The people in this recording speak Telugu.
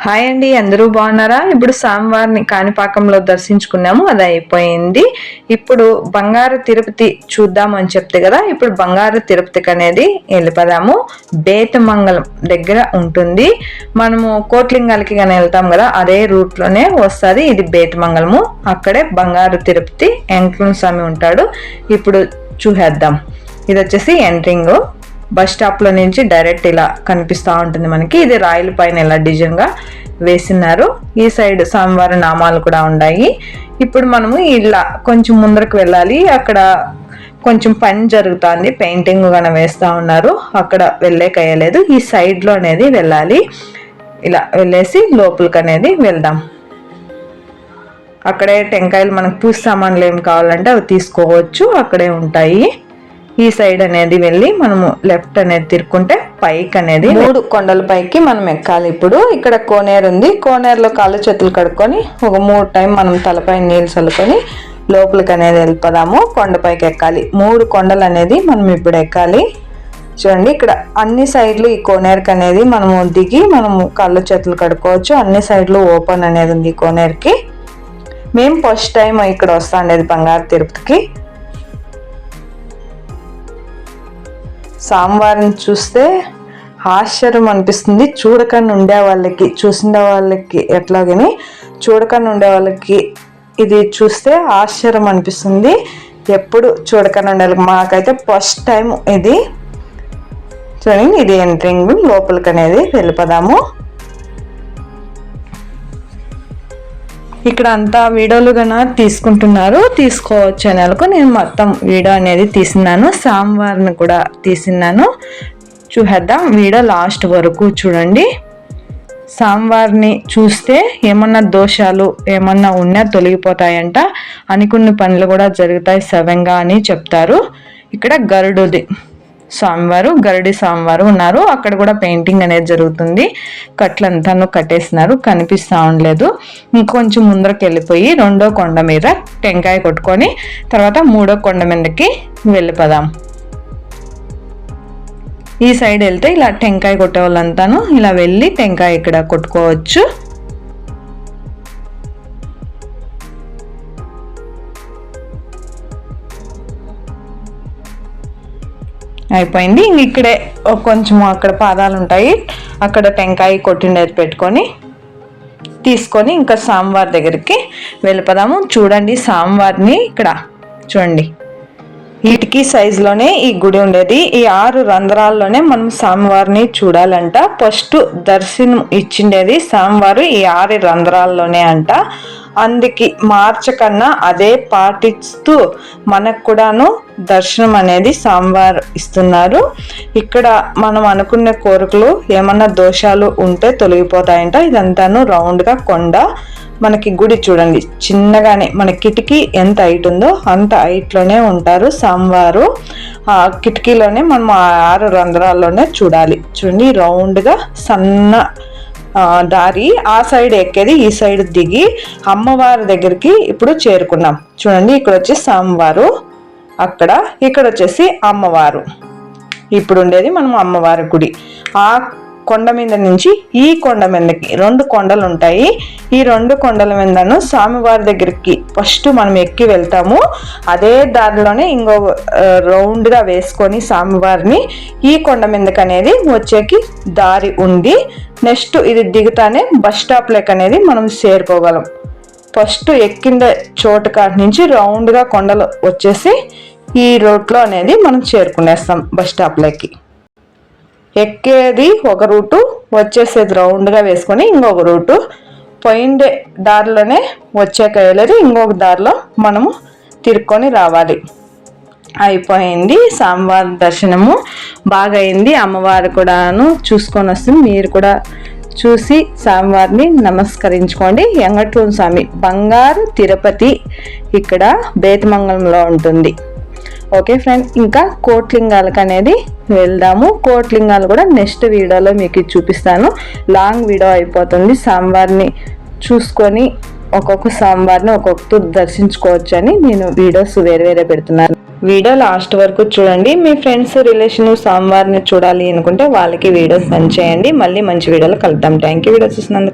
హాయ్ అండి, అందరూ బాగున్నారా? ఇప్పుడు స్వామివారిని కాణిపాకంలో దర్శించుకున్నాము, అది అయిపోయింది. ఇప్పుడు బంగారు తిరుపతి చూద్దామని చెప్తే కదా, ఇప్పుడు బంగారు తిరుపతికి అనేది వెళ్ళిపోదాము. బేతమంగళం దగ్గర ఉంటుంది. మనము కోట్లింగాలకి కానీ వెళ్తాం కదా, అదే రూట్లోనే వస్తుంది ఇది బేతమంగళము. అక్కడే బంగారు తిరుపతి వెంకటరమణ స్వామి ఉంటాడు. ఇప్పుడు చూసేద్దాం. ఇది వచ్చేసి ఎంట్రింగ్. బస్ స్టాప్ లో నుంచి డైరెక్ట్ ఇలా కనిపిస్తూ ఉంటుంది మనకి. ఇది రాయల పైన ఇలా డిజైన్ గా వేసినారు. ఈ సైడ్ స్వామివారి నామాలు కూడా ఉన్నాయి. ఇప్పుడు మనము ఇలా కొంచెం ముందరకు వెళ్ళాలి. అక్కడ కొంచెం పని జరుగుతుంది, పెయింటింగ్ గాన వేస్తూ ఉన్నారు. అక్కడ వెళ్ళేకయ్యలేదు, ఈ సైడ్ లో అనేది వెళ్ళాలి. ఇలా వెళ్ళేసి లోపలికి అనేది వెళ్దాం. అక్కడే టెంకాయలు మనకు పూజ సామాన్లు ఏం కావాలంటే అవి తీసుకోవచ్చు, అక్కడే ఉంటాయి. ఈ సైడ్ అనేది వెళ్ళి మనము లెఫ్ట్ అనేది తిరుక్కుంటే పైకి అనేది 3 కొండల పైకి మనం ఎక్కాలి. ఇప్పుడు ఇక్కడ కోనేరు ఉంది. కోనేరులో కాళ్ళు చేతులు కడుక్కొని ఒక 3 టైం మనం తలపై నీళ్ళు చల్లుకొని లోపలికి అనేది వెళ్ళిపోదాము. కొండపైకి ఎక్కాలి. 3 కొండలు అనేది మనం ఇప్పుడు ఎక్కాలి. చూడండి, ఇక్కడ అన్ని సైడ్లు ఈ కోనేరుకి అనేది మనము దిగి మనము కాళ్ళు చేతులు కడుక్కోవచ్చు. అన్ని సైడ్లు ఓపెన్ అనేది ఉంది ఈ కోనేరుకి. మేము ఫస్ట్ టైం ఇక్కడ వస్తా ఉండేది బంగారు తిరుపతికి. స్వామివారిని చూస్తే ఆశ్చర్యం అనిపిస్తుంది. చూడకని ఉండే వాళ్ళకి, చూసిన వాళ్ళకి ఎట్లాగని, చూడకని ఉండే వాళ్ళకి ఇది చూస్తే ఆశ్చర్యం అనిపిస్తుంది. ఎప్పుడు చూడకని ఉండే వాళ్ళకి, మాకైతే ఫస్ట్ టైం ఇది. చూడండి, ఇది ఎంట్రింగ్. లోపలికి అనేది వెళ్ళిపోదాము. ఇక్కడ అంతా వీడియోలు కన్నా తీసుకుంటున్నారు, తీసుకోవచ్చు అనే వాళ్ళకు నేను మొత్తం వీడియో అనేది తీసినాను. స్వామివారిని కూడా తీసినాను. చూసేద్దాం. వీడియో లాస్ట్ వరకు చూడండి. స్వామివారిని చూస్తే ఏమన్నా దోషాలు ఏమన్నా ఉన్నా తొలగిపోతాయంట. అనుకున్న పనులు కూడా జరుగుతాయి సవ్యంగా అని చెప్తారు. ఇక్కడ గరుడుది స్వామివారు, గరుడి స్వామివారు ఉన్నారు. అక్కడ కూడా పెయింటింగ్ అనేది జరుగుతుంది. కట్లంతాను కట్టేసినారు, కనిపిస్తూ ఉండలేదు. ఇంకొంచెం ముందరకు వెళ్ళిపోయి 2వ కొండ మీద టెంకాయ కొట్టుకొని తర్వాత 3వ కొండ మీదకి వెళ్ళిపోదాం. ఈ సైడ్ వెళ్తే ఇలా టెంకాయ కొట్టే వాళ్ళంతాను ఇలా వెళ్ళి టెంకాయ ఇక్కడ కొట్టుకోవచ్చు. అయిపోయింది. ఇక్కడే కొంచెం అక్కడ పాదాలు ఉంటాయి, అక్కడ టెంకాయ కొట్టిండేది పెట్టుకొని తీసుకొని ఇంకా స్వామివారి దగ్గరికి వెళ్ళిపోదాము. చూడండి, స్వామివారిని ఇక్కడ చూడండి, ఇటుకి సైజులోనే ఈ గుడి ఉండేది. ఈ 6 రంధ్రాల్లోనే మనం స్వామివారిని చూడాలంట. ఫస్ట్ దర్శనం ఇచ్చిండేది స్వామివారు ఈ 6 రంధ్రాల్లోనే అంట. అందుకే మార్చకన్నా అదే పాటిస్తూ మనకు కూడాను దర్శనం అనేది స్వామివారు ఇస్తున్నారు. ఇక్కడ మనం అనుకునే కోరికలు ఏమన్నా దోషాలు ఉంటే తొలగిపోతాయంట. ఇదంతాను రౌండ్గా కొండ. మనకి గుడి చూడండి, చిన్నగానే మన కిటికీ ఎంత హైట్ ఉందో అంత హైట్లోనే ఉంటారు స్వామివారు. ఆ కిటికీలోనే మనం 6 రంధ్రాల్లోనే చూడాలి. చూడండి, రౌండ్గా సన్న దారి. ఆ సైడ్ ఎక్కేది, ఈ సైడ్ దిగి అమ్మవారి దగ్గరికి ఇప్పుడు చేరుకున్నాం. చూడండి, ఇక్కడ వచ్చి స్వామివారు, అక్కడ ఇక్కడ వచ్చేసి అమ్మవారు. ఇప్పుడు ఉండేది మనం అమ్మవారి గుడి. ఆ కొండ మీద నుంచి ఈ కొండ మీదకి 2 కొండలు ఉంటాయి. ఈ 2 కొండల మీదను స్వామివారి దగ్గరికి ఫస్ట్ మనం ఎక్కి వెళ్తాము. అదే దారిలోనే ఇంకో రౌండ్గా వేసుకొని స్వామివారిని ఈ కొండ మీదకి అనేది వచ్చేకి దారి ఉంది. నెక్స్ట్ ఇది దిగుతానే బస్ స్టాప్ లెక్క అనేది మనం చేరుకోగలం. ఫస్ట్ ఎక్కిండే చోటు కాటి నుంచి రౌండ్గా కొండలు వచ్చేసి ఈ రోడ్లో అనేది మనం చేరుకునేస్తాం బస్ స్టాప్లోకి. ఎక్కేది ఒక రూటు, వచ్చేసేది రౌండ్గా వేసుకొని ఇంకొక రూటు. పోయిండే దారిలోనే వచ్చేకయ్యలేదు, ఇంకొక దారిలో మనము తిరుక్కొని రావాలి. అయిపోయింది. స్వామివారి దర్శనము బాగా అయింది. అమ్మవారు కూడాను చూసుకొని వస్తుంది. మీరు కూడా చూసి స్వామివారిని నమస్కరించుకోండి. వెంకటరమణ స్వామి బంగారు తిరుపతి ఇక్కడ బేతమంగళంలో ఉంటుంది. ఓకే ఫ్రెండ్, ఇంకా కోట్లింగాలకు అనేది వెళ్దాము. కోట్లింగాలు కూడా నెక్స్ట్ వీడియోలో మీకు చూపిస్తాను. లాంగ్ వీడియో అయిపోతుంది. స్వామివారిని చూసుకొని ఒక్కొక్క స్వామివారిని ఒక్కొక్క దర్శించుకోవచ్చు అని నేను వీడియోస్ వేరే పెడుతున్నాను. వీడియో లాస్ట్ వరకు చూడండి. మీ ఫ్రెండ్స్ రిలేషన్ స్వామివారిని చూడాలి అనుకుంటే వాళ్ళకి వీడియోస్ సెండ్ చేయండి. మళ్ళీ మంచి వీడియోలో కలుద్దాం. థ్యాంక్ యూ వీడియో చూసినందుకు.